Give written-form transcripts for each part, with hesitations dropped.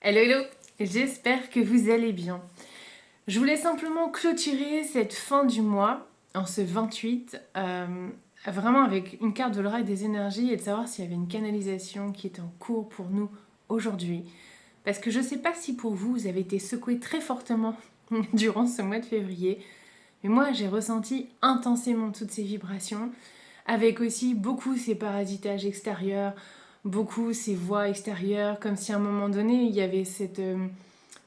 Hello, hello, j'espère que vous allez bien. Je voulais simplement clôturer cette fin du mois, en ce 28, vraiment avec une carte de l'oracle des énergies et de savoir s'il y avait une canalisation qui était en cours pour nous aujourd'hui. Parce que je ne sais pas si pour vous, vous avez été secoué très fortement durant ce mois de février, mais moi j'ai ressenti intensément toutes ces vibrations, avec aussi beaucoup ces parasitages extérieurs, beaucoup ces voix extérieures, comme si à un moment donné il y avait cette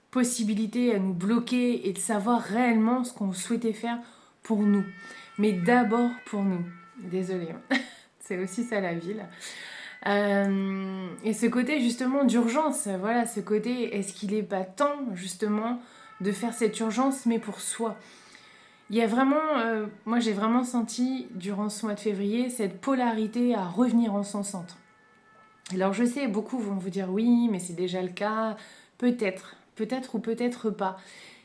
possibilité à nous bloquer et de savoir réellement ce qu'on souhaitait faire pour nous. Mais d'abord pour nous. Désolée, hein. C'est aussi ça la vie là. Et ce côté justement d'urgence, voilà, ce côté, est-ce qu'il n'est pas temps justement de faire cette urgence mais pour soi. Il y a vraiment, moi j'ai vraiment senti durant ce mois de février cette polarité à revenir en son centre. Alors je sais, beaucoup vont vous dire oui, mais c'est déjà le cas, peut-être, peut-être ou peut-être pas.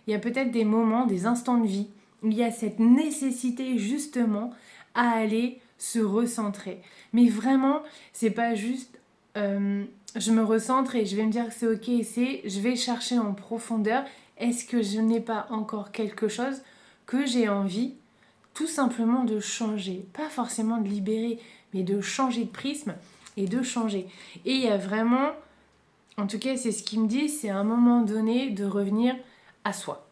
Il y a peut-être des moments, des instants de vie où il y a cette nécessité justement à aller se recentrer. Mais vraiment, c'est pas juste je me recentre et je vais me dire que c'est ok, c'est je vais chercher en profondeur, est-ce que je n'ai pas encore quelque chose que j'ai envie tout simplement de changer, pas forcément de libérer, mais de changer de prisme et de changer. Et il y a vraiment, en tout cas c'est ce qu'il me dit, c'est à un moment donné de revenir à soi.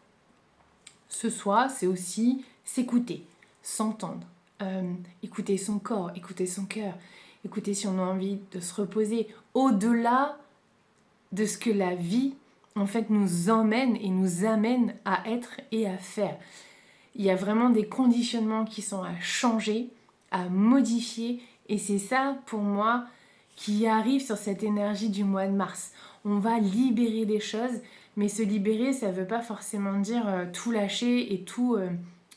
Ce soi, c'est aussi s'écouter, s'entendre, écouter son corps, écouter son cœur, écouter si on a envie de se reposer, au-delà de ce que la vie en fait nous emmène et nous amène à être et à faire. Il y a vraiment des conditionnements qui sont à changer, à modifier, et c'est ça pour moi qui arrive sur cette énergie du mois de mars. On va libérer des choses, mais se libérer, ça ne veut pas forcément dire tout lâcher et tout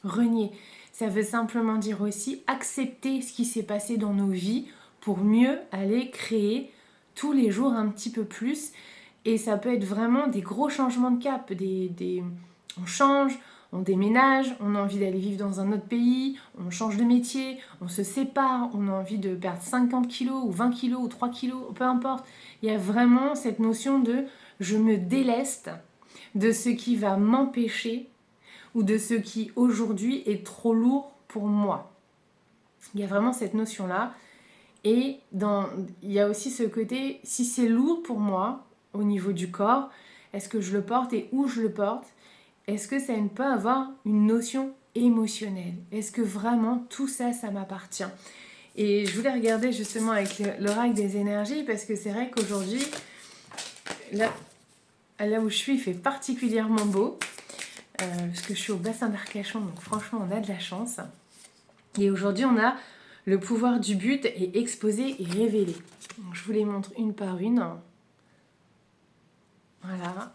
renier. Ça veut simplement dire aussi accepter ce qui s'est passé dans nos vies pour mieux aller créer tous les jours un petit peu plus. Et ça peut être vraiment des gros changements de cap. On change, on déménage, on a envie d'aller vivre dans un autre pays, on change de métier, on se sépare, on a envie de perdre 50 kilos ou 20 kilos ou 3 kilos, peu importe. Il y a vraiment cette notion de je me déleste de ce qui va m'empêcher ou de ce qui aujourd'hui est trop lourd pour moi. Il y a vraiment cette notion-là. Et il y a aussi ce côté, si c'est lourd pour moi au niveau du corps, est-ce que je le porte et où je le porte? Est-ce que ça ne peut avoir une notion émotionnelle? Est-ce que vraiment tout ça, ça m'appartient? Et je voulais regarder justement avec l'oracle des énergies parce que c'est vrai qu'aujourd'hui, là où je suis, il fait particulièrement beau parce que je suis au bassin d'Arcachon, donc franchement, on a de la chance. Et aujourd'hui, on a le pouvoir du but est exposé et révélé. Donc, je vous les montre une par une. Voilà.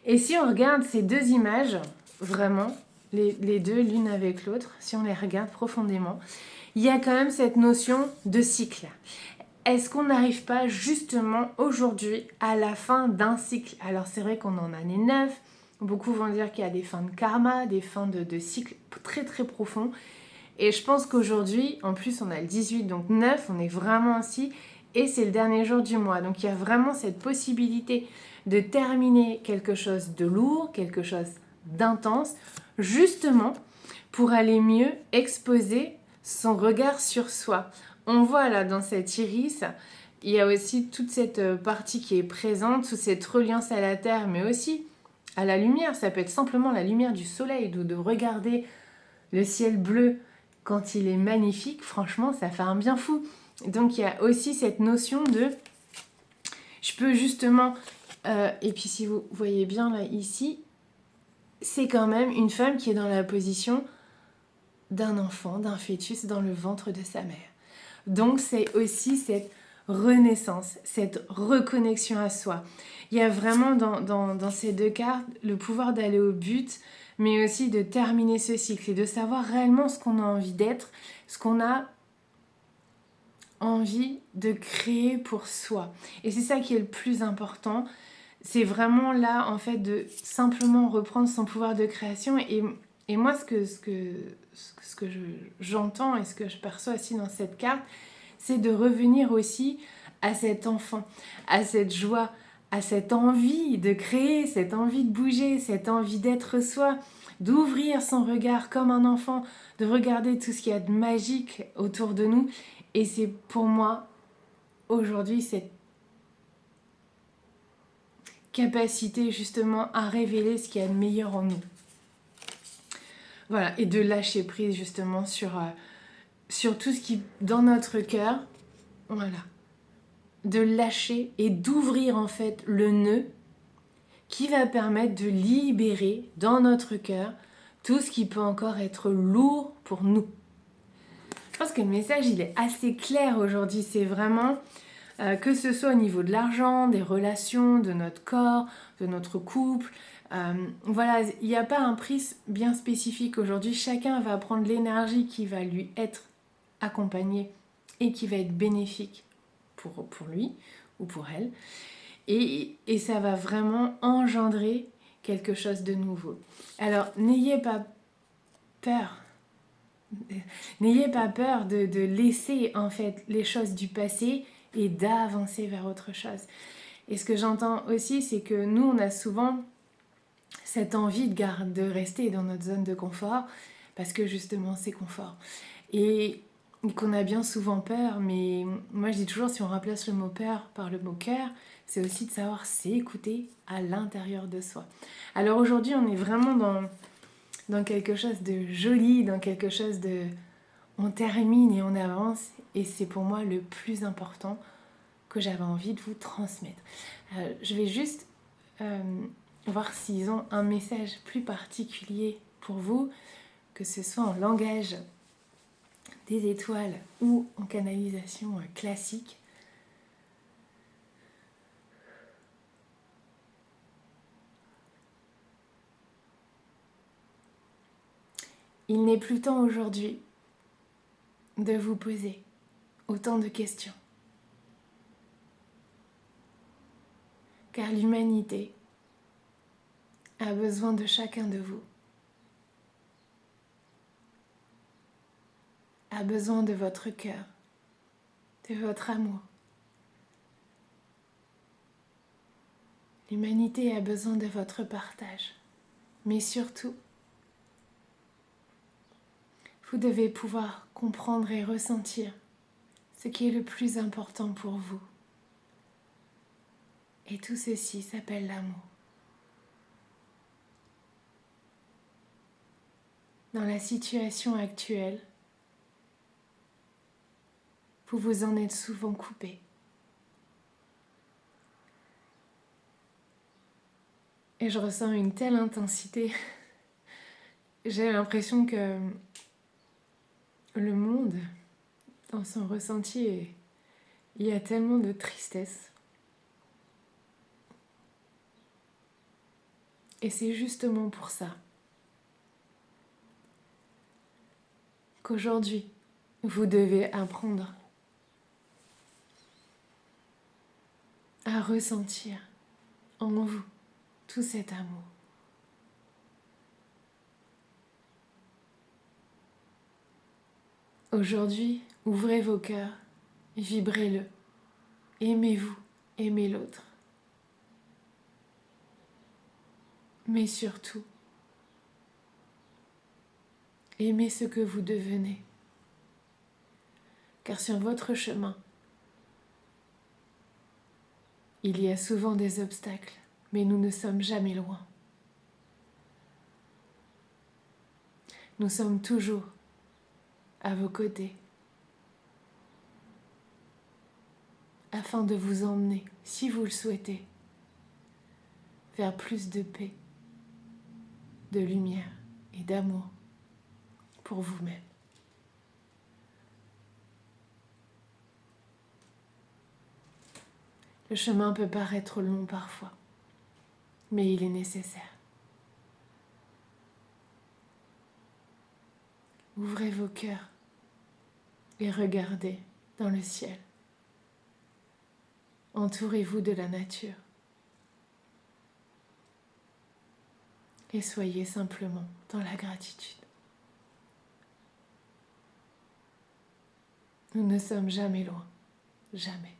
Et si on regarde ces deux images, vraiment, les deux l'une avec l'autre, si on les regarde profondément, il y a quand même cette notion de cycle. Est-ce qu'on n'arrive pas justement aujourd'hui à la fin d'un cycle? Alors c'est vrai qu'on est en année 9, beaucoup vont dire qu'il y a des fins de karma, des fins de cycle très très profonds. Et je pense qu'aujourd'hui, en plus on a le 18, donc 9, on est vraiment ainsi, et c'est le dernier jour du mois. Donc il y a vraiment cette possibilité de terminer quelque chose de lourd, quelque chose d'intense, justement pour aller mieux exposer son regard sur soi. On voit là dans cette iris, il y a aussi toute cette partie qui est présente, toute cette reliance à la terre, mais aussi à la lumière. Ça peut être simplement la lumière du soleil, de regarder le ciel bleu quand il est magnifique. Franchement, ça fait un bien fou. Donc il y a aussi cette notion de... Je peux justement... et puis si vous voyez bien là, ici, c'est quand même une femme qui est dans la position d'un enfant, d'un fœtus dans le ventre de sa mère. Donc c'est aussi cette renaissance, cette reconnexion à soi. Il y a vraiment dans ces deux cartes le pouvoir d'aller au but, mais aussi de terminer ce cycle et de savoir réellement ce qu'on a envie d'être, ce qu'on a envie de créer pour soi. Et c'est ça qui est le plus important. C'est vraiment là, en fait, de simplement reprendre son pouvoir de création. Et moi, ce que j'entends et ce que je perçois aussi dans cette carte, c'est de revenir aussi à cet enfant, à cette joie, à cette envie de créer, cette envie de bouger, cette envie d'être soi, d'ouvrir son regard comme un enfant, de regarder tout ce qu'il y a de magique autour de nous. Et c'est pour moi, aujourd'hui, cette capacité justement à révéler ce qu'il y a de meilleur en nous. Voilà, et de lâcher prise justement sur tout ce qui, dans notre cœur, voilà, de lâcher et d'ouvrir en fait le nœud qui va permettre de libérer dans notre cœur tout ce qui peut encore être lourd pour nous. Je pense que le message il est assez clair aujourd'hui, c'est vraiment que ce soit au niveau de l'argent, des relations, de notre corps, de notre couple. Voilà, il n'y a pas un prix bien spécifique aujourd'hui. Chacun va prendre l'énergie qui va lui être accompagnée et qui va être bénéfique pour lui ou pour elle. Et ça va vraiment engendrer quelque chose de nouveau. Alors, n'ayez pas peur. N'ayez pas peur de laisser en fait les choses du passé et d'avancer vers autre chose. Et ce que j'entends aussi, c'est que nous, on a souvent cette envie de rester dans notre zone de confort parce que justement, c'est confort. Et qu'on a bien souvent peur, mais moi je dis toujours, si on remplace le mot peur par le mot cœur, c'est aussi de savoir s'écouter à l'intérieur de soi. Alors aujourd'hui, on est vraiment dans quelque chose de joli, dans quelque chose de... On termine et on avance, et c'est pour moi le plus important que j'avais envie de vous transmettre. Je vais juste voir s'ils ont un message plus particulier pour vous, que ce soit en langage des étoiles ou en canalisation classique. Il n'est plus temps aujourd'hui de vous poser autant de questions. Car l'humanité a besoin de chacun de vous. A besoin de votre cœur, de votre amour. L'humanité a besoin de votre partage. Mais surtout, vous devez pouvoir comprendre et ressentir ce qui est le plus important pour vous. Et tout ceci s'appelle l'amour. Dans la situation actuelle, vous vous en êtes souvent coupé. Et je ressens une telle intensité. J'ai l'impression que le monde, dans son ressenti, il y a tellement de tristesse. Et c'est justement pour ça qu'aujourd'hui, vous devez apprendre à ressentir en vous tout cet amour. Aujourd'hui, ouvrez vos cœurs, vibrez-le, aimez-vous, aimez l'autre. Mais surtout, aimez ce que vous devenez. Car sur votre chemin, il y a souvent des obstacles, mais nous ne sommes jamais loin. Nous sommes toujours à vos côtés, afin de vous emmener, si vous le souhaitez, vers plus de paix, de lumière et d'amour pour vous-même. Le chemin peut paraître long parfois, mais il est nécessaire. Ouvrez vos cœurs et regardez dans le ciel. Entourez-vous de la nature et soyez simplement dans la gratitude. Nous ne sommes jamais loin, jamais.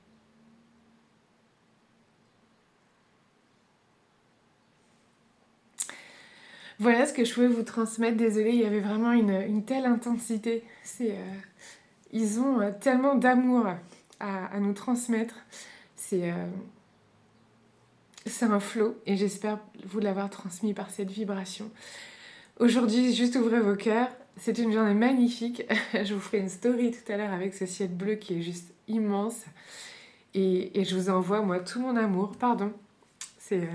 Voilà ce que je pouvais vous transmettre. Désolée, il y avait vraiment une telle intensité. Ils ont tellement d'amour à nous transmettre. C'est euh, c'est un flot et j'espère vous l'avoir transmis par cette vibration. Aujourd'hui, juste ouvrez vos cœurs. C'est une journée magnifique. Je vous ferai une story tout à l'heure avec ce ciel bleu qui est juste immense. Et je vous envoie, moi, tout mon amour. Pardon. C'est